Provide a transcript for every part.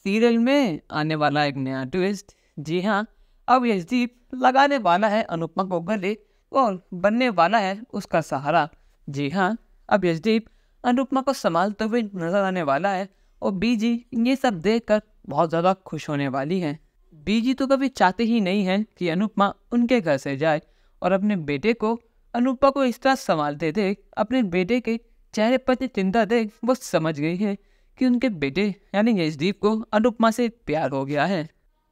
Serial में आने वाला एक नया ट्विस्ट। जी हाँ, अब यशदीप लगाने वाला है अनुपमा को गले और बनने वाला है उसका सहारा। जी हाँ, अब यशदीप अनुपमा को संभालते हुए नजर आने वाला है और बीजी ये सब देखकर बहुत ज़्यादा खुश होने वाली है। बीजी तो कभी चाहते ही नहीं है कि अनुपमा उनके घर से जाए और अपने बेटे को अनुपमा को इस तरह संभालते देख, अपने बेटे के चेहरे पर इतनी चिंता देख वो समझ गई है कि उनके बेटे यानी यशदीप को अनुपमा से प्यार हो गया है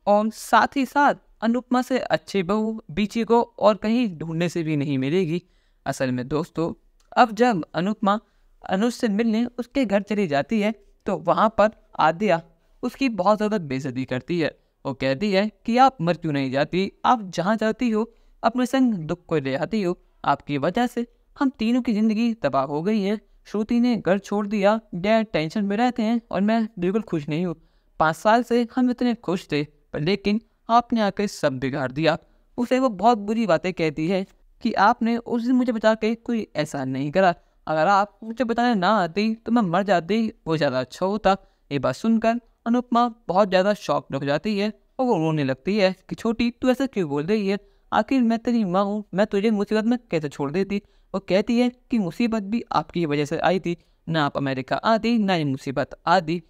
और साथ ही साथ अनुपमा से अच्छी बहू बीची को और कहीं ढूंढने से भी नहीं मिलेगी। असल में दोस्तों, अब जब अनुपमा अनुज से मिलने उसके घर चली जाती है तो वहाँ पर आद्या उसकी बहुत ज़्यादा बेइज्जती करती है। वो कहती है कि आप मर क्यों नहीं जाती, आप जहाँ जाती हो अपने संग दुख को ले आती हो, आपकी वजह से हम तीनों की ज़िंदगी तबाह हो गई है। श्रुति ने घर छोड़ दिया, डैड टेंशन में रहते हैं और मैं बिल्कुल खुश नहीं हूँ। 5 साल से हम इतने खुश थे पर लेकिन आपने आकर सब बिगाड़ दिया। उसे वो बहुत बुरी बातें कहती है कि आपने उस दिन मुझे बचा के कोई एहसान नहीं करा, अगर आप मुझे बताने ना आती तो मैं मर जाती, वो ज़्यादा अच्छा होता। ये बात सुनकर अनुपमा बहुत ज़्यादा शॉक हो जाती है और वो रोने लगती है कि छोटी तू ऐसा क्यों बोल रही है, आखिर मैं तेरी माँ हूँ, मैं तुझे मुसीबत में कैसे छोड़ देती। वो कहती है कि मुसीबत भी आपकी वजह से आई थी, ना आप अमेरिका आती ना ये मुसीबत आती।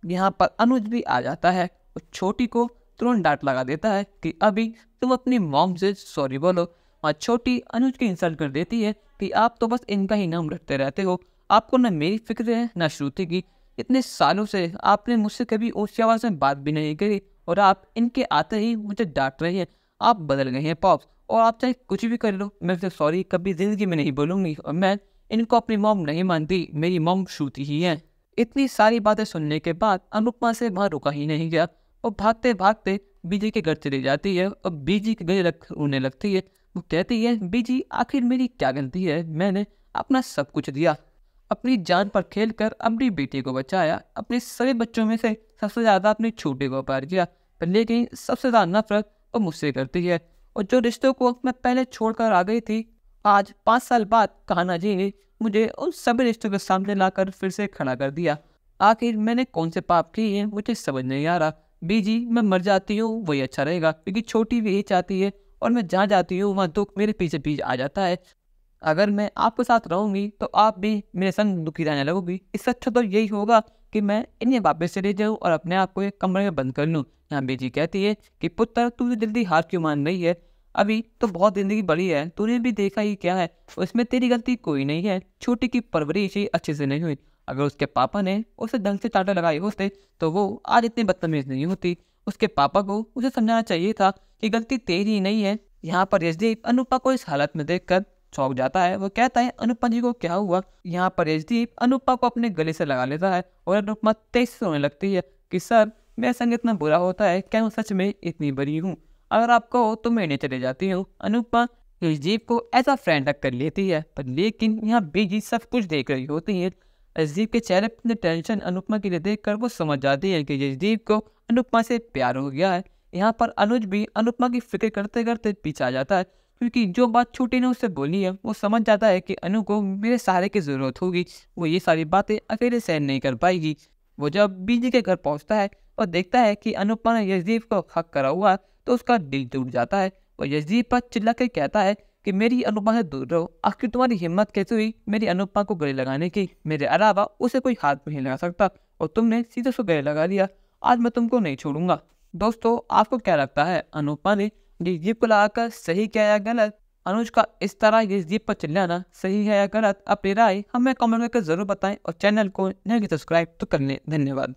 यहाँ पर अनुज भी आ जाता है और छोटी को तुरंत डांट लगा देता है कि अभी तुम अपनी मॉम से सॉरी बोलो। और छोटी अनुज की इंसल्ट कर देती है कि आप तो बस इनका ही नाम रखते रहते हो, आपको ना मेरी फिक्र है ना श्रुति की, इतने सालों से आपने मुझसे कभी ऊंची आवाज़ में बात भी नहीं करी और आप इनके आते ही मुझे डांट रहे हैं। आप बदल गए हैं पॉप्स और आप चाहे कुछ भी कर लो, मैं फिर सॉरी कभी ज़िंदगी में नहीं बोलूँगी और मैं इनको अपनी मॉम नहीं मानती, मेरी मॉम श्रुति ही है। इतनी सारी बातें सुनने के बाद अनुपमा से वहाँ रुका ही नहीं गया और भागते भागते बीजी के घर चली जाती है और बीजी के गले रोने लगती है। वो कहती है बीजी आखिर मेरी क्या गलती है, मैंने अपना सब कुछ दिया, अपनी जान पर खेलकर अपनी बेटी को बचाया, अपने सभी बच्चों में से सबसे ज़्यादा अपने छोटे को प्यार किया, पर लेकिन सबसे ज़्यादा नफरत वो मुझसे करती है। और जो रिश्तों को मैं पहले छोड़कर आ गई थी, आज 5 साल बाद कान्हा जी ने मुझे उन सभी रिश्तों के सामने लाकर फिर से खड़ा कर दिया। आखिर मैंने कौन से पाप किए हैं मुझे समझ नहीं आ रहा। बीजी मैं मर जाती हूँ वही अच्छा रहेगा, क्योंकि छोटी भी यही चाहती है और मैं जहाँ जाती हूँ वहाँ दुख मेरे पीछे पीछे आ जाता है। अगर मैं आपके साथ रहूँगी तो आप भी मेरे संग दुखी रहने लगोगी। इससे अच्छा तो यही होगा कि मैं इन्हें वापस चले जाऊँ और अपने आप को एक कमरे में बंद कर लूँ। यहाँ बेटी कहती है कि पुत्र तू जल्दी हार क्यों मान रही है, अभी तो बहुत ज़िंदगी बड़ी है, तूने भी देखा ही क्या है, उसमें तेरी गलती कोई नहीं है, छोटी की परवरिश ही अच्छे से नहीं हुई। अगर उसके पापा ने उसे ढंग से चांटे लगाए होते तो वो आज इतनी बदतमीज नहीं होती। उसके पापा को उसे समझाना चाहिए था कि गलती तेरी नहीं है। यहाँ पर यशदीप अनुपमा को इस हालत में देखकर चौंक जाता है। वो कहता है अनुपमा जी को क्या हुआ। यहाँ पर यशदीप अनुपमा को अपने गले से लगा लेता है और अनुपमा तेज से रोने लगती है कि सर मेरा संग इतना बुरा होता है, क्या मैं सच में इतनी बड़ी हूँ, अगर आप कहो तो मैं इन्हें चले जाती हूँ। अनुपमा यशदीप को ऐसा फ्रेंड रख कर लेती है, पर लेकिन यहाँ बीजी सब कुछ देख रही होती है। यशदीप के चेहरे पर टेंशन अनुपमा के लिए देखकर वो समझ जाती है कि यशदीप को अनुपमा से प्यार हो गया है। यहाँ पर अनुज भी अनुपमा की फिक्र करते करते पीछे आ जाता है, क्योंकि जो बात छोटी ने उससे बोली है वो समझ जाता है कि अनु को मेरे सहारे की ज़रूरत होगी, वो ये सारी बातें अकेले सहन नहीं कर पाएगी। वो जब बीजी के घर पहुंचता है और देखता है कि अनुपमा ने यशदीप को हक करा हुआ तो उसका दिल टूट जाता है और यशदीप पर चिल्ला कर कहता है कि मेरी अनुपमा से दूर रहो, आखिर तुम्हारी हिम्मत कैसे हुई मेरी अनुपमा को गले लगाने की, मेरे अलावा उसे कोई हाथ में नहीं लगा सकता और तुमने सीधे से गले लगा दिया, आज मैं तुमको नहीं छोड़ूंगा। दोस्तों आपको क्या लगता है, अनुपमा ने यशदीप को लगाकर सही किया या गलत? अनुज का इस तरह यशदीप पर चिल्लाना सही है या गलत? अपनी राय हमें कमेंट करके जरूर बताएं और चैनल को नहीं सब्सक्राइब तो कर लें। धन्यवाद।